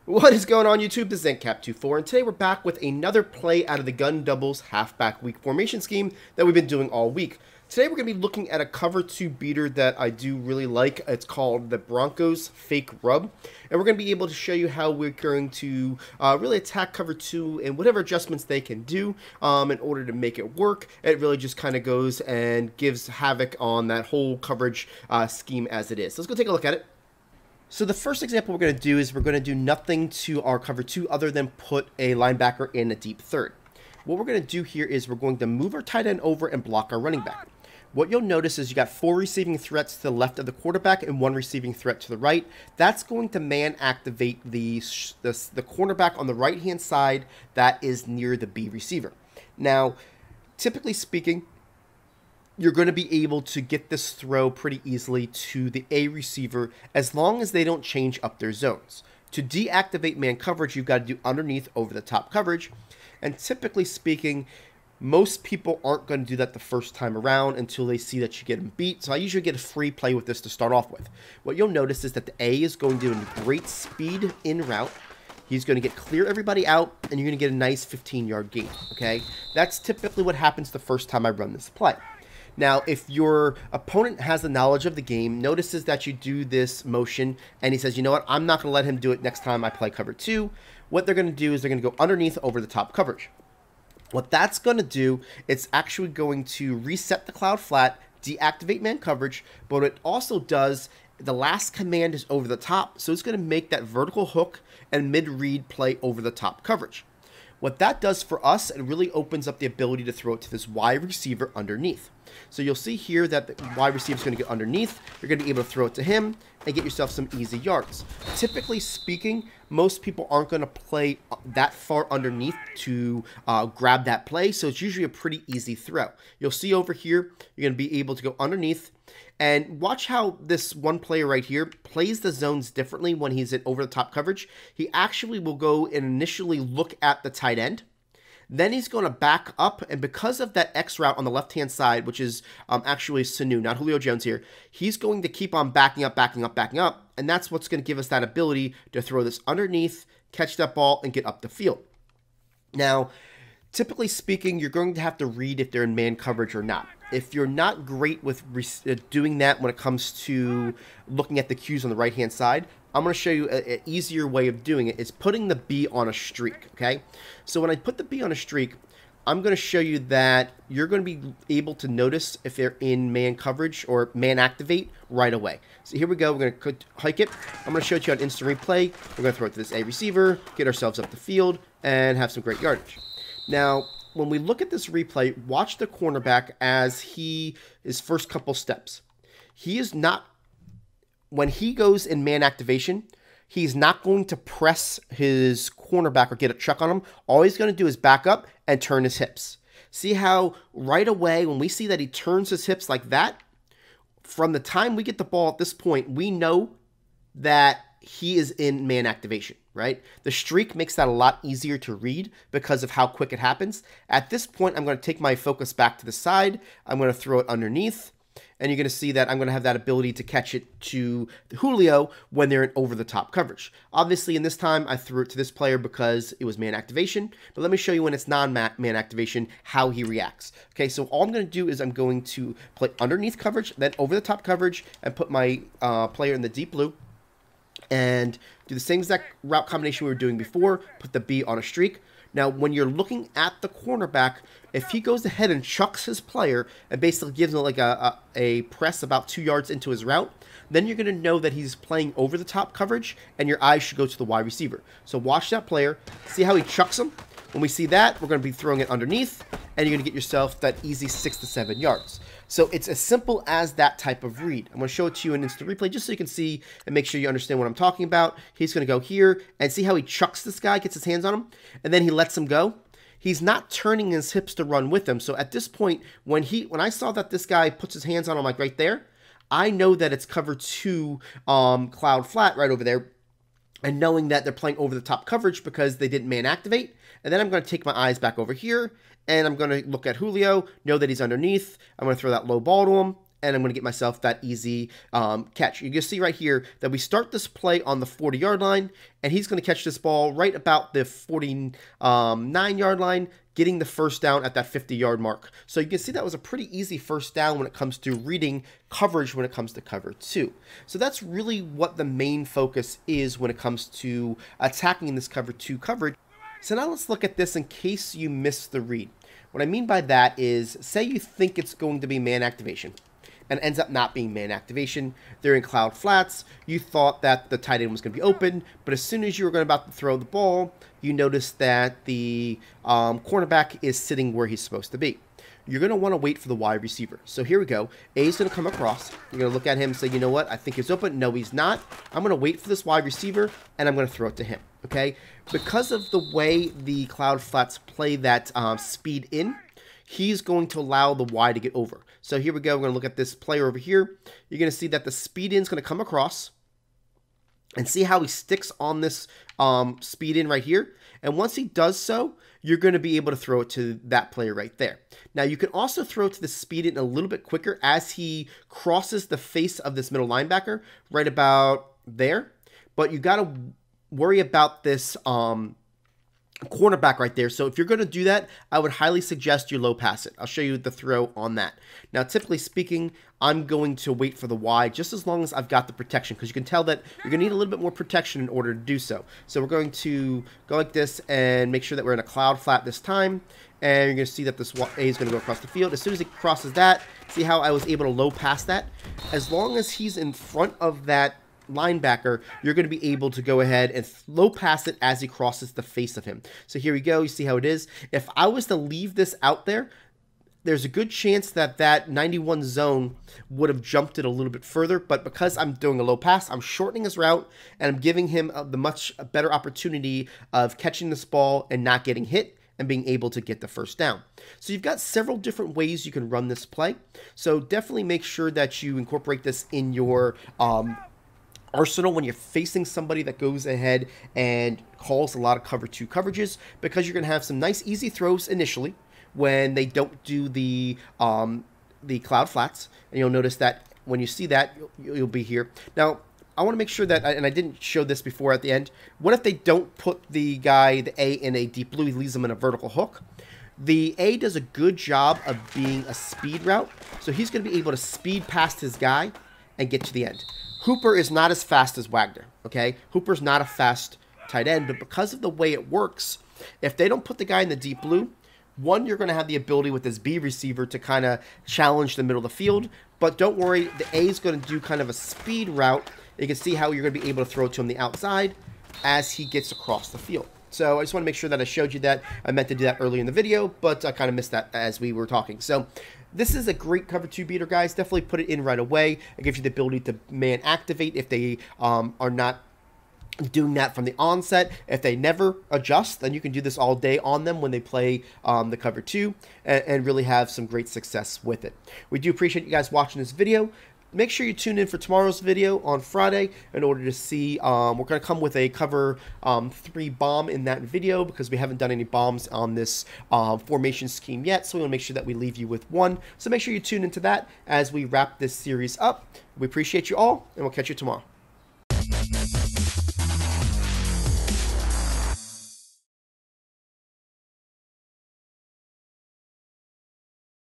What is going on YouTube? This is ZenkCap24 and today we're back with another play out of the gun doubles halfback weak formation scheme that we've been doing all week. Today we're going to be looking at a cover 2 beater that I do really like. It's called the Broncos Fake Rub, and we're going to be able to show you how we're going to really attack cover 2 and whatever adjustments they can do in order to make it work. It really just kind of goes and gives havoc on that whole coverage scheme as it is. So let's go take a look at it. So the first example we're going to do is we're going to do nothing to our cover 2 other than put a linebacker in a deep third. What we're going to do here is we're going to move our tight end over and block our running back. What you'll notice is you got 4 receiving threats to the left of the quarterback and 1 receiving threat to the right. That's going to man activate the cornerback on the right hand side that is near the B receiver. Now, typically speaking, you're going to be able to get this throw pretty easily to the A receiver as long as they don't change up their zones. To deactivate man coverage, you've got to do underneath over the top coverage. And typically speaking, most people aren't going to do that the first time around until they see that you get them beat. So I usually get a free play with this to start off with. What you'll notice is that the A is going to do great speed in route. He's going to get clear everybody out, and you're going to get a nice 15-yard gain, okay? That's typically what happens the first time I run this play. Now, if your opponent has the knowledge of the game, notices that you do this motion, and he says, you know what, I'm not going to let him do it next time I play cover 2. What they're going to do is they're going to go underneath over the top coverage. What that's going to do, it's actually going to reset the cloud flat, deactivate man coverage, but what it also does, the last command is over the top, so it's going to make that vertical hook and mid-read play over the top coverage. What that does for us, it really opens up the ability to throw it to this wide receiver underneath. So you'll see here that the wide receiver is going to get underneath. You're going to be able to throw it to him and get yourself some easy yards. Typically speaking, most people aren't going to play that far underneath to grab that play, so it's usually a pretty easy throw. You'll see over here, you're going to be able to go underneath. And watch how this one player right here plays the zones differently when he's in over-the-top coverage. He actually will go and initially look at the tight end. Then he's going to back up, and because of that X route on the left-hand side, which is actually Sanu, not Julio Jones here, he's going to keep on backing up, and that's what's going to give us that ability to throw this underneath, catch that ball, and get up the field. Now, typically speaking, you're going to have to read if they're in man coverage or not. If you're not great with doing that when it comes to looking at the cues on the right-hand side, I'm going to show you an easier way of doing it. It's putting the B on a streak, okay? So when I put the B on a streak, I'm going to show you that you're going to be able to notice if they're in man coverage or man activate right away. So here we go. We're going to hike it. I'm going to show it to you on instant replay. We're going to throw it to this A receiver, get ourselves up the field, and have some great yardage. Now, when we look at this replay, watch the cornerback as his first couple steps. He is not, when he goes in man activation, he's not going to press his cornerback or get a chuck on him. All he's going to do is back up and turn his hips. See how right away, when we see that he turns his hips like that, from the time we get the ball at this point, we know that he is in man activation, right? The streak makes that a lot easier to read because of how quick it happens. At this point, I'm going to take my focus back to the side. I'm going to throw it underneath, and you're going to see that I'm going to have that ability to catch it to Julio when they're in over-the-top coverage. Obviously, in this time, I threw it to this player because it was man activation, but let me show you when it's non-man activation, how he reacts. Okay, so all I'm going to do is I'm going to play underneath coverage, then over-the-top coverage, and put my player in the deep blue, and do the same exact route combination we were doing before, put the B on a streak. Now, when you're looking at the cornerback, if he goes ahead and chucks his player and basically gives him like a press about 2 yards into his route, then you're going to know that he's playing over the top coverage, and your eyes should go to the wide receiver. So watch that player, see how he chucks him. When we see that, we're going to be throwing it underneath, and you're going to get yourself that easy 6 to 7 yards. So it's as simple as that type of read. I'm going to show it to you in instant replay just so you can see and make sure you understand what I'm talking about. He's going to go here and see how he chucks this guy, gets his hands on him, and then he lets him go. He's not turning his hips to run with him. So at this point, when I saw that this guy puts his hands on him like right there, I know that it's cover 2 cloud flat right over there. And knowing that they're playing over the top coverage because they didn't man activate. And then I'm going to take my eyes back over here, and I'm going to look at Julio, know that he's underneath. I'm going to throw that low ball to him, and I'm going to get myself that easy catch. You can see right here that we start this play on the 40-yard line, and he's going to catch this ball right about the 49-yard line, getting the first down at that 50-yard mark. So you can see that was a pretty easy first down when it comes to reading coverage when it comes to cover 2. So that's really what the main focus is when it comes to attacking this cover 2 coverage. So now let's look at this in case you missed the read. What I mean by that is, say you think it's going to be man activation, and it ends up not being man activation. They're in cloud flats. You thought that the tight end was going to be open, but as soon as you were about to throw the ball, you notice that the cornerback is sitting where he's supposed to be. You're going to want to wait for the wide receiver. So here we go. A is going to come across. You're going to look at him and say, you know what? I think he's open. No, he's not. I'm going to wait for this wide receiver, and I'm going to throw it to him. Okay? Because of the way the cloud flats play that speed in, he's going to allow the Y to get over. So here we go. We're going to look at this player over here. You're going to see that the speed in is going to come across, and see how he sticks on this speed in right here. And once he does so, you're going to be able to throw it to that player right there. Now, you can also throw it to the speed in a little bit quicker as he crosses the face of this middle linebacker right about there. But you got to worry about this cornerback right there. So if you're going to do that, I would highly suggest you low pass it. I'll show you the throw on that. Now, typically speaking, I'm going to wait for the Y just as long as I've got the protection, because you can tell that you're going to need a little bit more protection in order to do so. So we're going to go like this and make sure that we're in a cloud flat this time. And you're going to see that this A is going to go across the field. As soon as it crosses that, see how I was able to low pass that? As long as he's in front of that linebacker, you're going to be able to go ahead and low pass it as he crosses the face of him. So here we go. You see how it is. If I was to leave this out there, there's a good chance that that 91 zone would have jumped it a little bit further, but because I'm doing a low pass, I'm shortening his route, and I'm giving him the much better opportunity of catching this ball and not getting hit and being able to get the first down. So you've got several different ways you can run this play. So definitely make sure that you incorporate this in your arsenal when you're facing somebody that goes ahead and calls a lot of cover 2 coverages, because you're going to have some nice easy throws initially when they don't do the cloud flats, and you'll notice that when you see that, you'll be here. Now, I want to make sure that, and I didn't show this before at the end, what if they don't put the guy, the A, in a deep blue, he leaves him in a vertical hook? The A does a good job of being a speed route, so he's going to be able to speed past his guy and get to the end. Hooper is not as fast as Wagner, okay? Hooper's not a fast tight end, but because of the way it works, if they don't put the guy in the deep blue, one, you're going to have the ability with this B receiver to kind of challenge the middle of the field, but don't worry, the A is going to do kind of a speed route. You can see how you're going to be able to throw it to him the outside as he gets across the field. So I just want to make sure that I showed you that. I meant to do that earlier in the video, but I kind of missed that as we were talking. So this is a great cover 2 beater, guys. Definitely put it in right away. It gives you the ability to man activate if they are not doing that from the onset. If they never adjust, then you can do this all day on them when they play the cover 2 and really have some great success with it. We do appreciate you guys watching this video. Make sure you tune in for tomorrow's video on Friday in order to see, we're going to come with a cover 3 bomb in that video, because we haven't done any bombs on this formation scheme yet, so we want to make sure that we leave you with one. So make sure you tune into that as we wrap this series up. We appreciate you all, and we'll catch you tomorrow.